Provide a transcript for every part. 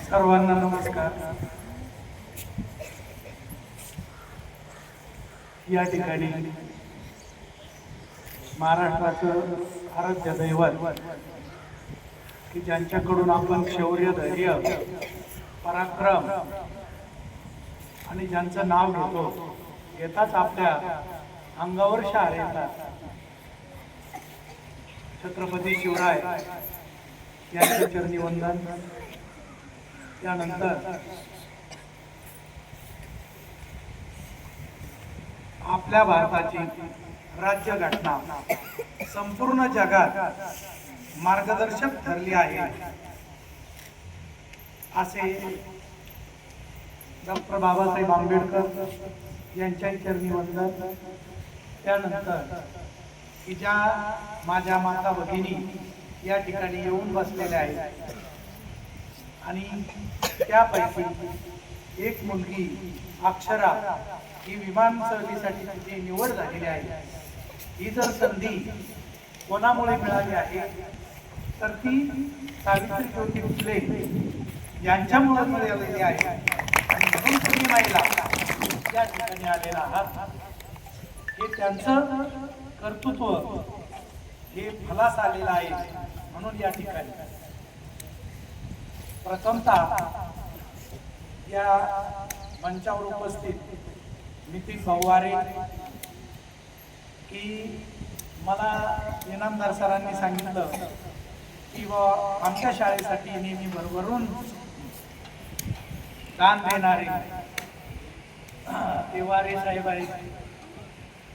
सर्वांना नमस्कार. या ठिकाणी महाराष्ट्राचं आराध्य दैवत की ज्यांच्याकडून आपण शौर्य, धैर्य, पराक्रम आणि ज्यांचं नाव घेतो येताच आपल्या अंगावर शहारे येतात. छत्रपती शिवराय यांचे चरणी वंदन. त्यानंतर आपल्या भारताची राज्यघटना संपूर्ण जगात मार्गदर्शक ठरली आहे असे डॉक्टर बाबासाहेब आंबेडकर यांच्या चरणी वंदन. त्यानंतर की ज्या माझ्या माता भगिनी या ठिकाणी येऊन बसलेल्या आहेत आणि त्यापैकी एक मुलगी अक्षरा ही विमान सहलीसाठी तिची निवड झालेली आहे. ही जर संधी कोणामुळे मिळाली आहे तर ती सावित्री ज्योती फुले यांच्यामुळे मिळालेली आहे. आणि म्हणून तुम्ही महिला या ठिकाणी आलेला आहात हे त्यांचं कर्तृत्व हे फलास आलेलं आहे. म्हणून या ठिकाणी प्रथमतः या मंचावर उपस्थित नितीन भाऊवारे की मला इनामदार सरांनी सांगितलं की आमच्या शाळेसाठी नेहमी भरभरून दान देणारे ते वारे साहेब आहेत.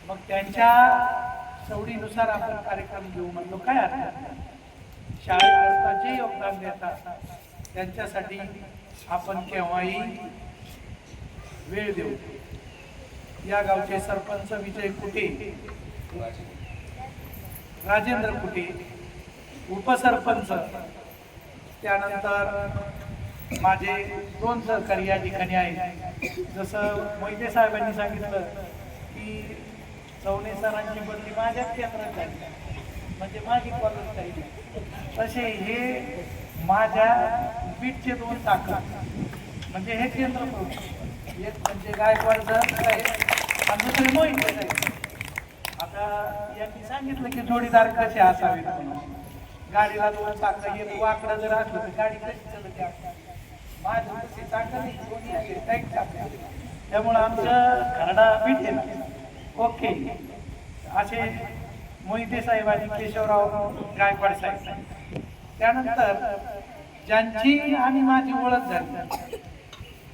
मग त्यांच्या सवडीनुसार आपण कार्यक्रम घेऊ म्हणलो. काय अर्थ, शाळेकरता जे योगदान देतात त्यांच्यासाठी आपण केव्हाही वेळ देऊ. या गावचे सरपंच विजय कुटे, राजेंद्र कुटे, उपसरपंच, त्यानंतर माझे 2 सहकारी या ठिकाणी आहेत. जसं मोहिते साहेबांनी सांगितलं की चौने सरांची बदली माझ्याच केंद्रात झाली म्हणजे माझी कॉलेज झाली, तसे हे माझ्या बीटचे 2 ताकद म्हणजे हे केंद्र प्रमुख, एक म्हणजे गायकवाड सर आणि दुसरे मोहिते साहेब. आता यांनी सांगितलं की जोडीदार कसे असावेत म्हणून. गाडीला 2 चाकं, एक वाकडं जर असलं तर गाडी कशी चालते. माझी कशी चाकं नाही, दोन्ही असे टाईट चाकं. त्यामुळं आमचं खरडा बीट आहे ना. ओके, असे मोहिते साहेब आणि केशवराव गायकवाड साहेब. त्यानंतर ज्यांची आणि माझी ओळख झाली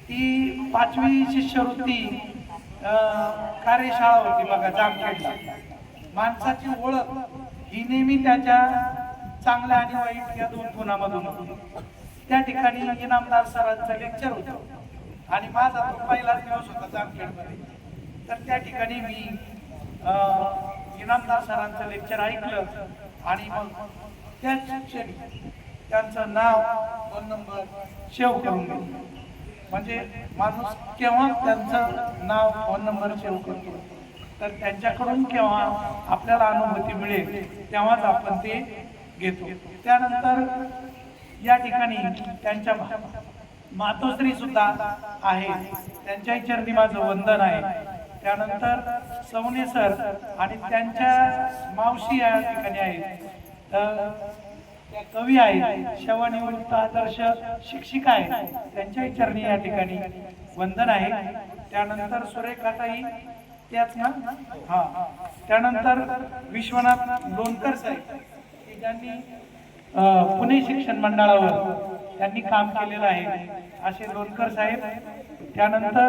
ती 5वी शिष्यवृत्ती कार्यशाळा होती बघा जामखेडला. माणसाची ओळख ही नेहमी त्याच्या चांगल्या आणि वाईट या 2 गुणामधून होती. त्या ठिकाणी इनामदार सरांचं लेक्चर होतं आणि माझा तो पहिलाच दिवस होता जामखेडमध्ये. तर त्या ठिकाणी मी इनामदार सरांचं लेक्चर ऐकलं आणि मग त्याच क्षणी त्यांचं नाव 2 नंबर सेव्ह करून घेतलं. म्हणजे माणूस केव्हा त्यांचं नाव 2 नंबर सेव्ह करतो तर त्यांच्याकडून केव्हा आपल्याला अनुभूती मिळेल तेव्हाच आपण ते घेतो. त्यानंतर या ठिकाणी त्यांच्या मातोश्री सुद्धा आहे, त्यांच्याही चरणी माझं वंदन आहे. त्यानंतर सवने सर आणि त्यांच्या मावशी या ठिकाणी आहेत, त्या कवी आहेत, सेवानिवृत्त आदर्श शिक्षिका आहेत, त्यांच्याही चरणी या ठिकाणी वंदन आहे. त्यानंतर सुरेखाताई त्याच ना, हा. त्यानंतर विश्वनाथ लोणकर साहेब की ज्यांनी पुणे शिक्षण मंडळावर त्यांनी काम केलेलं आहे, असे लोणकर साहेब. त्यानंतर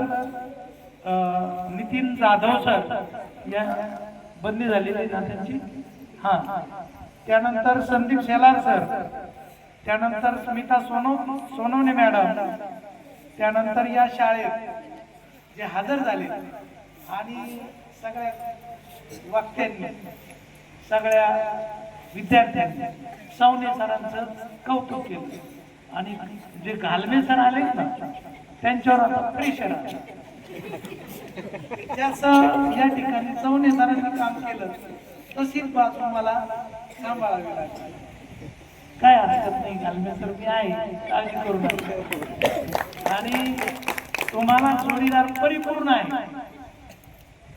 नितीन जाधव सर या बदली झालेली ना त्यांची, हा. त्यानंतर संदीप शेलार सर, त्यानंतर स्मिता सोनवणे मॅडम, त्यानंतर या शाळेत जे हजर झाले आणि सगळ्या वक्त्यांनी, सगळ्या विद्यार्थ्यांनी सवने सरांचं कौतुक केलं. आणि जे घालमे सर आले ना त्यांच्यावर आता प्रेशर आलं. जसं या ठिकाणी सवने सरांनी काम केलं तशीच बाजू मला सांभाळावी लागली. काय हरकत नाही, घालण्यासारखं मी आहे, काळजी करू नका. आणि तुम्हाला जोडीदार परिपूर्ण आहे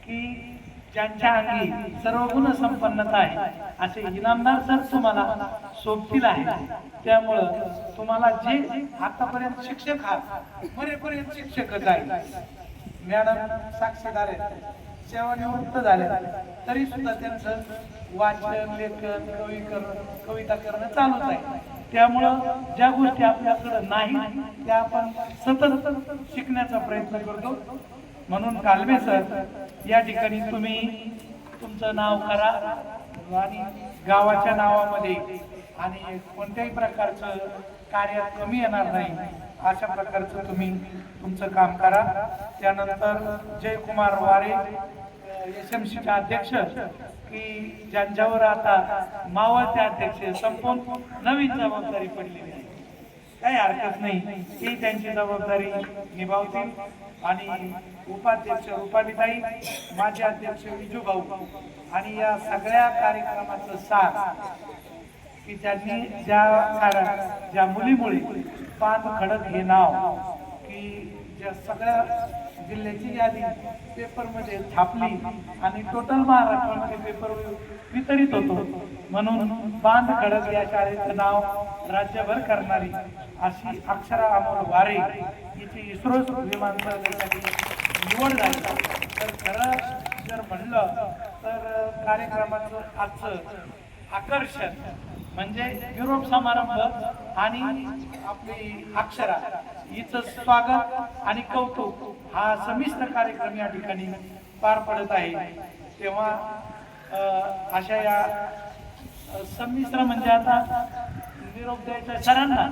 की ज्यांच्या अंगी सर्व गुण संपन्नता आहे असे इनामदार सर तुम्हाला सोबतील आहे. त्यामुळं तुम्हाला जे आतापर्यंत शिक्षक आहात, मरेपर्यंत शिक्षकच आहे. मॅडम साक्षीदार आहेत, सेवानिवृत्त झाले तरी सुद्धा त्यांचं वाचन, लेखन, कविता करणं चालूच आहे. त्यामुळं ज्या गोष्टी आपल्याकडे नाही त्या आपण सतत शिकण्याचा प्रयत्न करतो. म्हणून कालवे सर, या ठिकाणी तुम्ही तुमचं नाव करा आणि गावाच्या नावामध्ये आणि कोणत्याही प्रकारचं कार्य कमी येणार नाही अशा प्रकारचं तुम्ही तुमचं काम करा. त्यानंतर जयकुमार वारे SMCचे अध्यक्ष की ज्यांच्यावर आता मावळते अध्यक्ष संपून नवीन जबाबदारी पडलेली आहे, काही हरकत नाही, ही त्यांची जबाबदारी निभावतील. आणि उपाध्यक्ष रुपालीताई, माजी अध्यक्ष विजू भाऊ आणि या सगळ्या कार्यक्रमाचं सार की ज्यांनी ज्या मुलीमुळे पाच खडक हे नाव की ज्या सगळ्या जिल्ह्याची यादी पेपरमध्ये छापली आणि टोटल महाराष्ट्रामध्ये पेपर वितरित होतो. म्हणून बांध खडक या शाळेचं नाव राज्यभर करणारी अशी अक्षरा अमोल वारे हिची इस्रो विमानतळासाठी निवड झाली. तर खरं जर म्हणलं तर कार्यक्रमाचं आजचं आकर्षण म्हणजे युरोप समारंभ आणि आपली अक्षरा हिचं स्वागत आणि कौतुक हा संमिश्र कार्यक्रम या ठिकाणी पार पडत आहे. तेव्हा अशा या संमिश्र म्हणजे आता निरोप द्यायच्या सरांना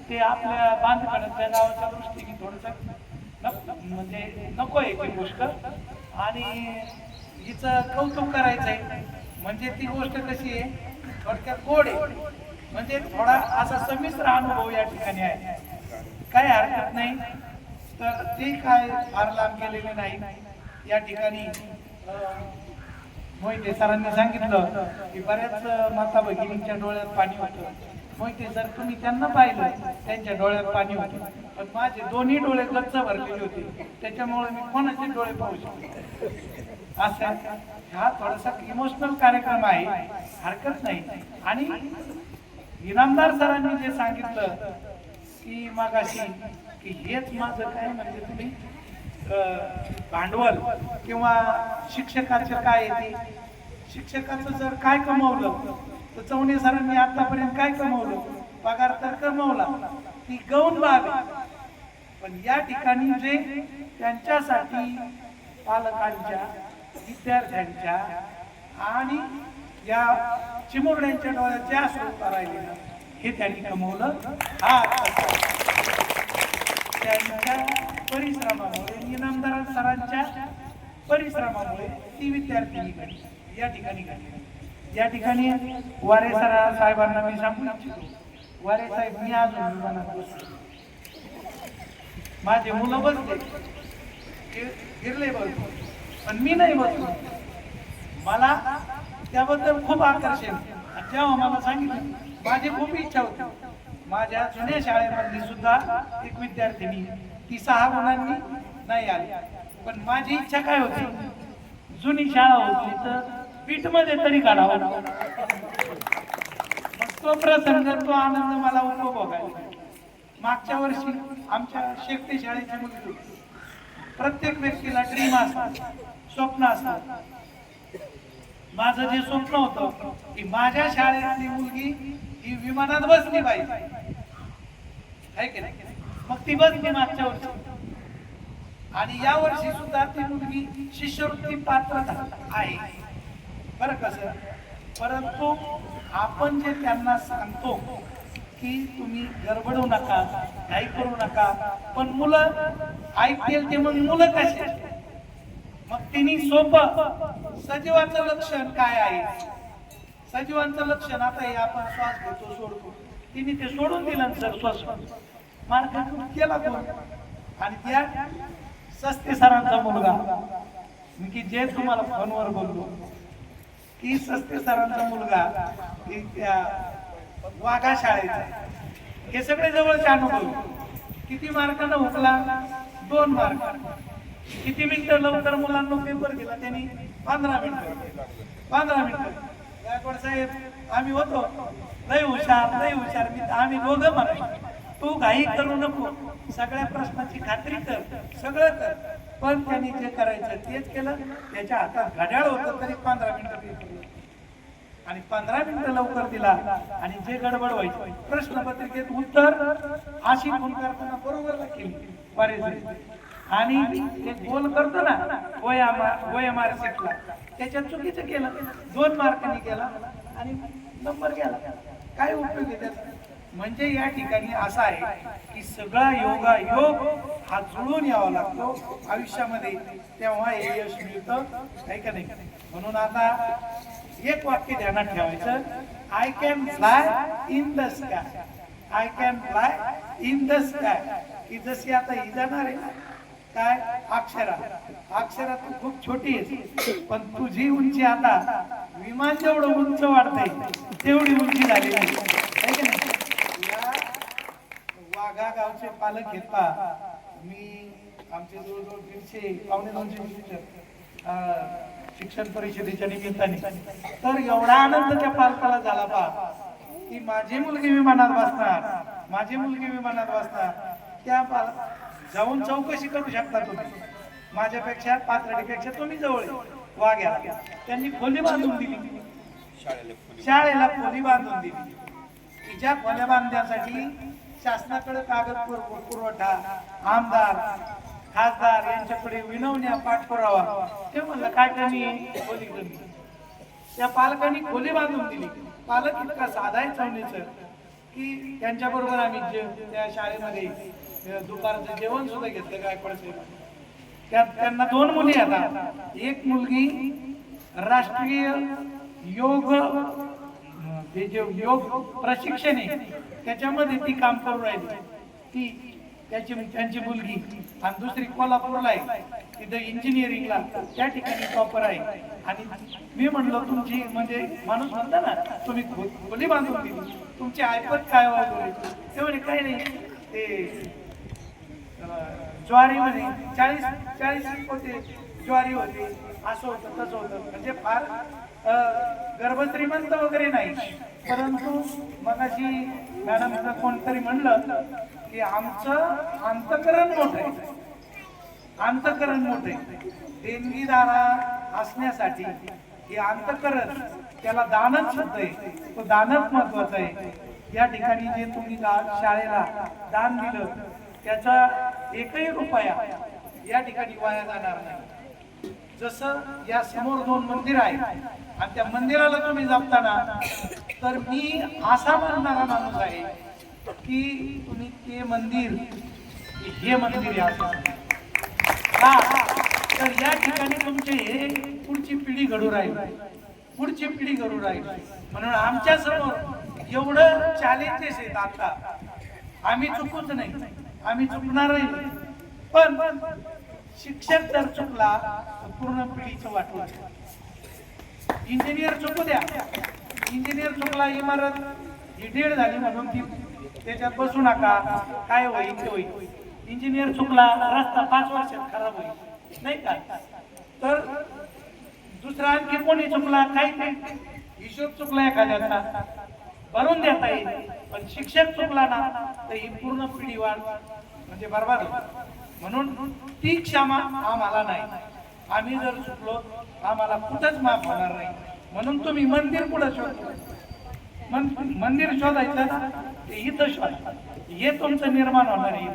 ते आपल्या बांधकामाच्या गावाच्या दृष्टीने थोडस म्हणजे नको आहे ती गोष्ट आणि हिचं कौतुक करायचंय. म्हणजे ती गोष्ट कशी आहे, थोडक्यात गोड आहे, म्हणजे थोडा असा संमिश्र अनुभव या ठिकाणी आहे, काही हरकत नाही. तर ते काय फार लांब गेलेले नाही. या ठिकाणी मोहिते सरांनी सांगितलं की बऱ्याच माता भगिनींच्या डोळ्यात पाणी होतं. मोहिते सर, तुम्ही त्यांना पाहिलं, त्यांच्या डोळ्यात पाणी होते, पण माझे दोन्ही डोळे गच्च भरलेले होते, त्याच्यामुळे मी कोणाचे डोळे पाहू शकतो. असा हा थोडासा इमोशनल कार्यक्रम आहे, हरकत नाही. आणि इनामदार सरांनी जे सांगितलं की मगाशी की हेच माझं काय म्हणजे तुम्ही भांडवल किंवा शिक्षकाचं काय आहे, ते शिक्षकाचं जर काय कमवलं तर चौणे सरांनी आतापर्यंत काय कमवलं, पगार तर कमवला, ती गौण बाब आहे. पण या ठिकाणी जे त्यांच्यासाठी पालकांच्या, विद्यार्थ्यांच्या आणि या चिमुरड्यांच्या डोळ्यात जे अश्रू राहिले हे त्यांनी कमवलं. हा त्यांच्या परिश्रमामुळे, इनामदार सरांच्या परिश्रमामुळे ती विद्यार्थी या ठिकाणी घडली. या ठिकाणी वारे साहेबांना मी सांगू इच्छितो, वारे साहेब, मी अजून विमानात बसलो, माझे मुलं बसले, गिरले बसलो, पण मी नाही बसलो. मला त्याबद्दल खूप आकर्षण. जेव्हा मला सांगितलं, माझी खूप इच्छा होती. माझ्या जुन्या शाळेमधली सुद्धा एक विद्यार्थिनी ती 6 गुणांनी नाही आली, पण माझी इच्छा काय होती, जुनी शाळा होती तर पीठ मध्ये तरी काढावा. तो प्रसंग, तो आनंद मला उपभोगायचा. मागच्या वर्षी आमच्या शेकटे शाळेची मुलगी, प्रत्येक व्यक्तीला ड्रीम असतात, स्वप्न असतात. माझं जे स्वप्न होतं की माझ्या शाळेतली मुलगी ही विमानात बसली पाहिजे, आहे की नाही. मग ती बसली मागच्या वर्षी आणि या वर्षी सुद्धा ती मुलगी शिष्यवृत्ती पात्र आहे. बरं कसं, परंतु आपण जे त्यांना सांगतो की तुम्ही गडबडू नका, काही करू नका, पण मुलं ऐकतील ते. मग मुलं कसे, मग तिने सोपं सजीवाचं लक्षण काय आहे, सजीवांचं लक्षण आता हे आपण श्वास घेतो सोडतो, तिने ते सोडून दिलं सर. श्वास मार्ग केला कोण, आणि त्या सस्ते सरांचा मुलगा, मी की जे तुम्हाला फोनवर बोललो की सस्ते सरांचा मुलगा, की त्या वाघा शाळेचा हे सगळे जवळचे अनुभव. किती मार्कानं हुकला? 2 मार्क. किती मिनिटं लवकर मुलांना पेपर दिला त्यांनी? 15 मिनिटं. 15 मिनिटं. गायकवाड साहेब आम्ही होतो लय हुशार लय हुशार. आम्ही दोघं म्हणायचो तू घाई करू नको, सगळ्या प्रश्नाची खात्री कर, सगळं कर. पण त्यांनी जे करायचं तेच केलं. त्याच्या हातात घड्याळ होतं तरी 15 मिनिटं पेपर आणि 15 मिनिटं लवकर दिला. आणि जे गडबड व्हायची प्रश्नपत्रिकेत उत्तर अशी फोन करताना बरोबर केली बरेच. आणि ते गोल करतो ना OMR शीटला त्याच्यात चुकीचं केलं, 2 मार्कांनी केला आणि नंबर गेला. काय उपयोग आहे त्याचा? म्हणजे या ठिकाणी असं आहे की सगळा योग हा जुळून यावा लागतो आयुष्यामध्ये, तेव्हा हे यश मिळतं, आहे का नाही? म्हणून आता एक वाक्य ध्यानात ठेवायचं, I can fly in the sky. I can fly in the sky. की जशी आता ही जाणार आहे काय अक्षरा तू खूप छोटी आहे, पण तुझी उंची आता विमान जेवढं उंच वाढतंय तेवढी उंची झालेली आहे की नाही? या वाघा गावचे पालक घेतला मी, आमचे जवळजवळ 150-200 टीचर शिक्षण परिषदेच्या निमित्ताने. तर एवढा आनंद त्या पालकाला झाला पहा की माझी मुलगी विमानात बसणार, माझी मुलगी विमानात बसणार. त्या जाऊन चौकशी करू शकता तुम्ही. माझ्यापेक्षा पात्रतेपेक्षा तुम्ही जवळ वाघ्या. त्यांनी खोली बांधून दिली, शाळेला खोली बांधून दिली. तिच्या खोल्या बांधण्यासाठी शासनाकडे कागद पुरवठा, आमदार खासदार यांच्याकडे विनवण्या पाठपुरावा. ते म्हणलं काय कमी खोली कमी. त्या पालकांनी खोली बांधून दिली. पालक इतका साधा आहे चवणीचं की त्यांच्या बरोबर आम्ही त्या शाळेमध्ये दुपारचं जेवण सुद्धा घेतलं. गायकवाड साहेब त्यात त्यांना 2 मुली आहेत. एक मुलगी राष्ट्रीय योग जे योग प्रशिक्षण आहे त्याच्यामध्ये ती काम करून राहिली, ती त्यांची मुलगी. आणि दुसरी कोल्हापूरला आहे, तिथं इंजिनिअरिंगला त्या ठिकाणी टॉपर आहे. आणि मी म्हणलो तुमची म्हणजे माणूस म्हणता ना तुम्ही खोली बांधून दिली, तुमची ऐपत काय वगैरे. ते म्हणे काही नाही, ते ज्वारीमध्ये 40 होते, ज्वारी होते, असं होतं तसं होतं. म्हणजे फार गर्भश्रीमंत वगैरे नाही, परंतु मगाशी मॅडमचं कोणतरी म्हणलं की आमचं अंतकरण मोठं आहे, अंतकरण मोठं आहे. देणगीदारा असण्यासाठी हे अंतकरण, त्याला दानच सुद्धा आहे, तो दानच महत्वाचा आहे. या ठिकाणी जे तुम्ही शाळेला दान दिलं त्याचा एकही रुपया या ठिकाणी वाया जाणार नाही. जसं या समोर 2 मंदिर आहेत आणि त्या मंदिराला तुम्ही जपताना, तर मी असा मानणारा माणूस आहे की तुम्ही ते मंदिर हे मंदिर का, तर या ठिकाणी तुमचे हे पुढची पिढी घडू राहील, पुढची पिढी घडू राहील. म्हणून आमच्या समोर एवढं चॅलेंजेस आहेत आता. आम्ही चुकूच नाही, आम्ही चुकणारही नाही. पण शिक्षक जर चुकला तर पूर्ण पिढीचं वाटलं. इंजिनियर चुकू द्या, इंजिनियर चुकला, इमारत ही 1.5 झाली म्हणून ती त्याच्यात बसू नका, काय होईल ते होईल. इंजिनियर चुकला, रस्ता 5 वर्षात खराब होईल, नाही का? तर दुसरा आणखी कोणी चुकला, काही हिशोब चुकला एखाद्याचा भरून देता येईल. पण शिक्षक चुकला ना तर ही पूर्ण पिढी वाढ म्हणजे बरबाद होते. म्हणून ती क्षमा आम्हाला नाही. आम्ही जर चुकलो आम्हाला कुठंच माफ होणार नाही. म्हणून तुम्ही मंदिर पुढे शोधतो, मंदिर शोधायचं ना ते इथं शोधा, हे तुमचं निर्माण होणार आहे.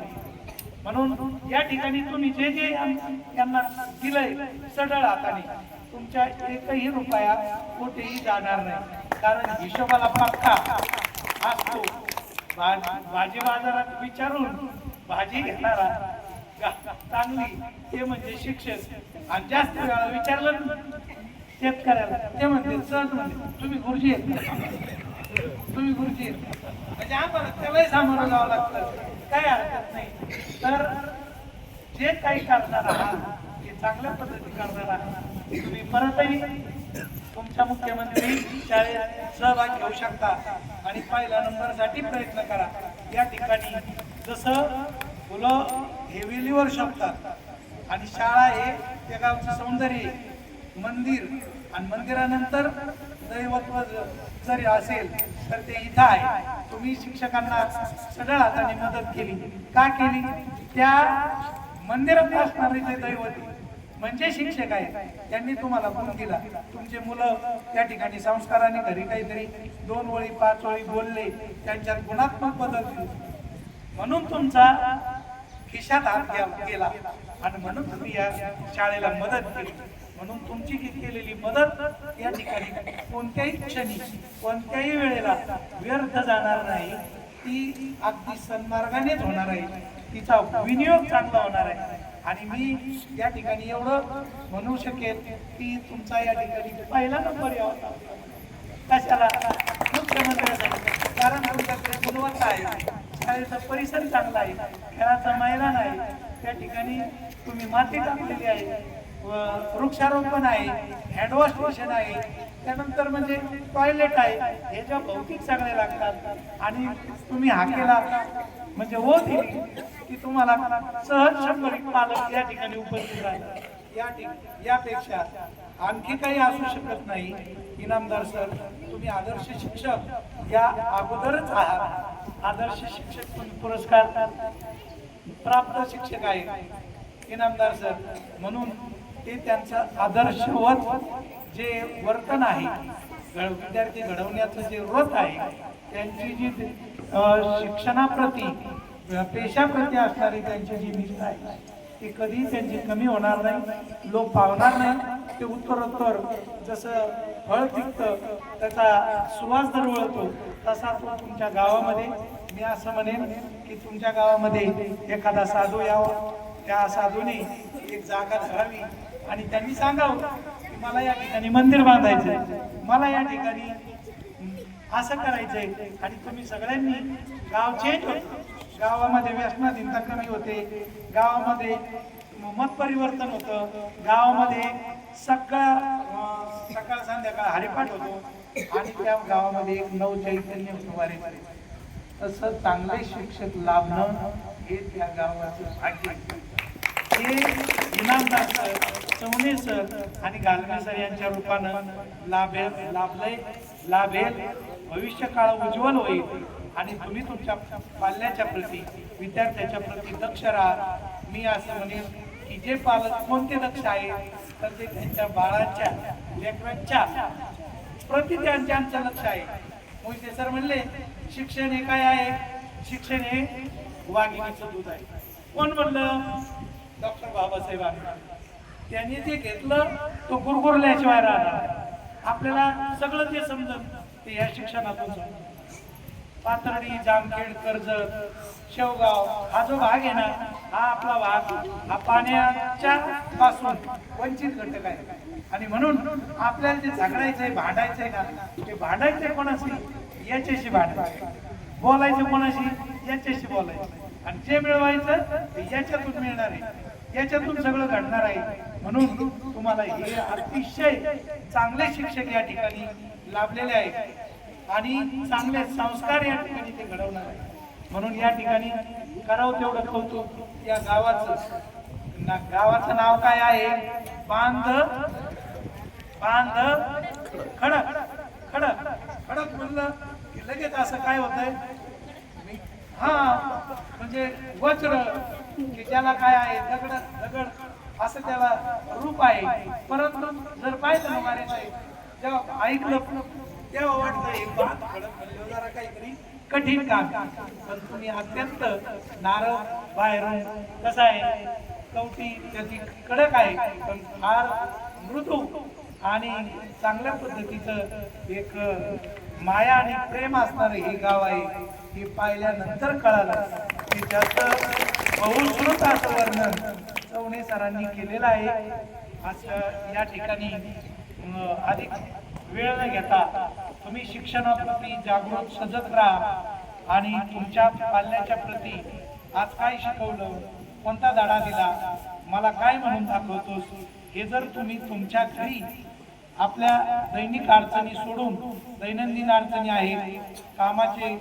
म्हणून या ठिकाणी तुम्ही जे जे यांना दिलंय सढळ हाताने, तुमच्या एकही रुपया कुठेही जाणार नाही. कारण हिशोबाला पक्का असतो. भाजी बाजारात विचारून भाजी घेणारा चांगली ते म्हणजे शिक्षक. आणि जास्त वेळा विचारलं शेतकऱ्याला ते म्हणते सहज म्हणते तुम्ही गुरुजी आहेत, तुम्ही गुरुजी आहेत. म्हणजे आम्हाला त्यालाही सामोरं जावं लागतं, काही हरकत नाही. तर जे काही करणार आहात ते चांगल्या पद्धती करणार आहात. तुम्ही परतही तुमचा मुख्यमंत्री शाळेत सहभाग घेऊ शकता आणि पहिल्या नंबरसाठी प्रयत्न करा। या ठिकाणी जसं मुलं हेवेलीवर शोधतात आणि शाळा हे त्या गावचं सौंदर्य, मंदिर आणि मंदिरानंतर दैवत्व जरी असेल तर ते इथं आहे। तुम्ही शिक्षकांना सढळ हाताने मदत केली का केली? त्या मंदिरात असणारे जे दैवत म्हणजे शिक्षक आहेत त्यांनी तुम्हाला गुण दिला। तुमचे मुलं त्या ठिकाणी संस्काराने घरी काहीतरी 2 ओळी 5 ओळी बोलले, त्यांच्यात गुणात्मक बदल झाले, म्हणून तुमचा खिशात हात गेला आणि म्हणून तुम्ही या शाळेला मदत केली। म्हणून तुमची केलेली मदत या ठिकाणी कोणत्याही क्षणी कोणत्याही वेळेला व्यर्थ जाणार नाही, ती अगदी सन्मार्गानेच होणार आहे, तिचा विनियोग चांगला होणार आहे। आणि मी या ठिकाणी एवढं म्हणू शकेल की तुमचा या ठिकाणी पहिला नंबर यावा कशाला? मुख्यमंत्र्यांसाठी, कारण तुमच्याकडे गुणवत्ता आहे, शाळेचा परिसर चांगला आहे, खेळाचा मैदान आहे, त्या ठिकाणी तुम्ही माती टाकलेली आहे, वृक्षारोपण आहे, हँडवॉश स्टेशन आहे, त्यानंतर म्हणजे टॉयलेट आहे, हे ज्या भौतिक सगळे लागतात आणि तुम्ही हा केला म्हणजे हो दिली की तुम्हाला सहज 100 पालक या ठिकाणी उपस्थित राहतात। यापेक्षा आणखी काही असू शकत नाही। इनामदार सर, तुम्ही आदर्श शिक्षक या अगोदरच आहात, आदर्श शिक्षक पुरस्कार प्राप्त शिक्षक आहे इनामदार सर, म्हणून ते त्यांचं आदर्शवत जे वर्तन आहे, विद्यार्थी घडवण्याचं जे व्रत आहे, त्यांची जी शिक्षणाप्रती पेशाप्रती असणारी त्यांची जी निष्ठा आहे ती कधी त्यांची कमी होणार नाही, लोक पावणार नाही। ते उत्तरोत्तर जसं फळ पिकतं त्याचा सुवास दरवळतो तसा तो तुमच्या गावामध्ये, मी असं म्हणेन की तुमच्या गावामध्ये एखादा साधू यावा, त्या साधूने एक जागा धरावी आणि त्यांनी सांगावं की मला या ठिकाणी मंदिर बांधायचंय, मला या ठिकाणी असं करायचंय, आणि तुम्ही सगळ्यांनी गाव चेंज होतं, गावामध्ये व्यसनाधीनता कमी होते, गावामध्ये मत परिवर्तन होतं, गावामध्ये सकाळ संध्याकाळ हरिपाठ होतो आणि त्या गावामध्ये एक नवचैतन्य उभारे। तसं चांगले शिक्षक लाभणं हे त्या गावाचं भाग्य। हे इनामदार सर, चौणे सर आणि गालवे सर यांच्या रूपानं लाभेल, भविष्य काळ उज्ज्वल होईल आणि तुम्ही तुमच्या पाल्याच्या प्रती, विद्यार्थ्याच्या प्रती दक्ष राहा। मी असं म्हणेन की जे पालक कोणते दक्ष आहेत तर ते त्यांच्या बाळाच्या लेकरांच्या प्रति त्यांचं लक्ष आहे। मोहिते सर म्हणले शिक्षण हे काय आहे? शिक्षण हे वाघिणीचं दूध आहे। कोण म्हणलं? डॉक्टर बाबासाहेब आंबेडकर। त्यांनी जे घेतलं तो गुरगुरल्याशिवाय राहणार। आपल्याला सगळं जे समजत ते या शिक्षणातून समजतं। पाथर्डी, जामखेड, कर्जत, शेवगाव हा जो भाग आहे ना, हा आपला भाग हा पाण्याच्या पासून वंचित घटक आहे आणि म्हणून आपल्याला जे झगडायचंय, भांडायचंय ना, ते भांडायचंय कोणाशी? याच्याशी भांडायचं, बोलायचं कोणाशी? याच्याशी बोलायचं, आणि जे मिळवायचं ते याच्यातून मिळणार आहे, याच्यातून सगळं घडणार आहे। म्हणून तुम्हाला हे अतिशय चांगले शिक्षक या ठिकाणी लाभलेले आहेत आणि चांगले संस्कार या ठिकाणी ते घडवणार आहे। म्हणून या ठिकाणी करावं तेवढं कौतुक या गावाचं नाव काय आहे? खडक खडक खडक म्हणलं की लगेच असं काय होतंय? हा म्हणजे वज्र, की त्याला काय आहे? दगड दगड असं त्याला रूप आहे। परंतु जर पाहिलं ना मारे साहेब, जेव्हा ऐकलं तेव्हा वाटतं हे बात खडक म्हणलं जरा काहीतरी कठीण काम, पण तुम्ही अत्यंत नारळ बाहेरून कसं आहे, कवटी त्याची कडक आहे पण फार मृदू आणि चांगल्या पद्धतीचं एक माया आणि प्रेम असणारं हे गाव आहे। हे पाहिल्यानंतर कळालं की त्याचं बहुश्रुत असं वर्णन चौणे सरांनी केलेलं आहे। असं या ठिकाणी अधिक वेळ न घेता तुम्ही शिक्षणाप्रती जागृत सजग राहा आणि तुमच्या पाल्याच्या प्रती आज काय शिकवलं, कोणता धडा दिला, मला काय म्हणून दाखवतोस, हे जर तुम्ही तुमच्या घरी आपल्या दैनिक अडचणी सोडून, दैनंदिन अडचणी आहेत, कामाचे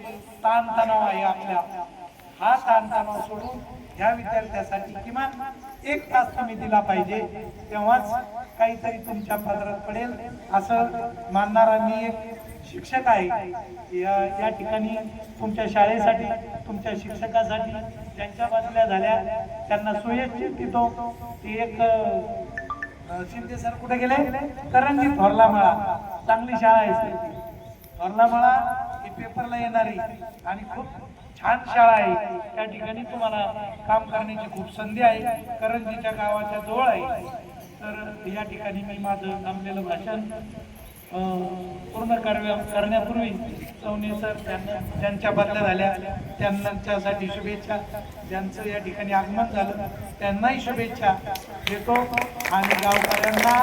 ताणतणाव आहे आपल्या, हा ताणतणाव सोडून ह्या विद्यार्थ्यासाठी किमान 1 तास तुम्ही दिला पाहिजे, तेव्हाच काहीतरी तुमच्या पदरात पडेल असं मानणारा मी एक शिक्षक आहे। या ठिकाणी तुमच्या शाळेसाठी, तुमच्या शिक्षकासाठी ज्यांच्या बदल्या झाल्या त्यांना सुयश देतो। ती एक शिंदे सर कुठे गेले? करंजी थोरलामाळा, चांगली शाळा आहे थोरलामाळा, ही पेपरला येणारी आणि खूप छान शाळा आहे। त्या ठिकाणी तुम्हाला काम करण्याची खूप संधी आहे, करंजीच्या गावाच्या जवळ आहे। तर या ठिकाणी मी माझं थांबलेलं भाषण पूर्ण करण्यापूर्वी चौने सर ज्यांच्या बदल्या झाल्या त्यांच्यासाठी शुभेच्छा, ज्यांचं या ठिकाणी आगमन झालं त्यांनाही शुभेच्छा देतो आणि गावकऱ्यांना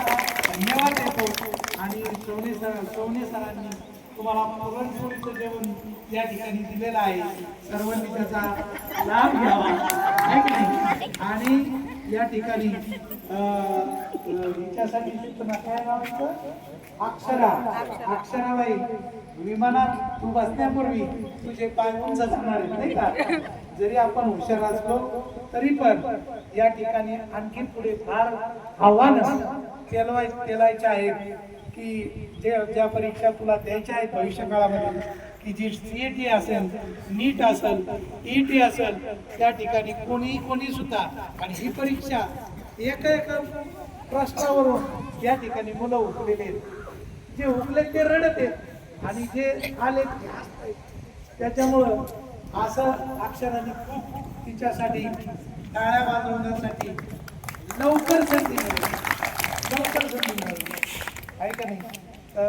धन्यवाद देतो। आणि चौने सरांनी तुम्हाला पुरणपोळीचं जेवण या ठिकाणी दिलेलं आहे, सर्वांनी त्याचा लाभ घ्यावा आहे की नाही। आणि या ठिकाणी हिच्यासाठी काय नाव? अक्षराबाई, विमानात तू बसण्यापूर्वी तुझे पाय उंच जाणार आहेत नाही का? जरी आपण हुशार असलो तरी पण या ठिकाणी आणखी पुढे फार आव्हानं पेलायचे आहेत की ज्या परीक्षा तुला द्यायच्या आहेत भविष्य काळामध्ये, की जी CET असेल, नीट असेल, ET असेल, त्या ठिकाणी कोणी सुद्धा, आणि ही परीक्षा एका प्रश्नावरून या ठिकाणी मुलं हुकलेले आहेत, जे हुकले ते रडत आहेत आणि जे आले ते हसतायत। त्याच्यामुळं असं अक्षराने खूप तिच्यासाठी टाळ्या वाजवण्यासाठी लवकर संधी मिळेल आहे का नाही? तर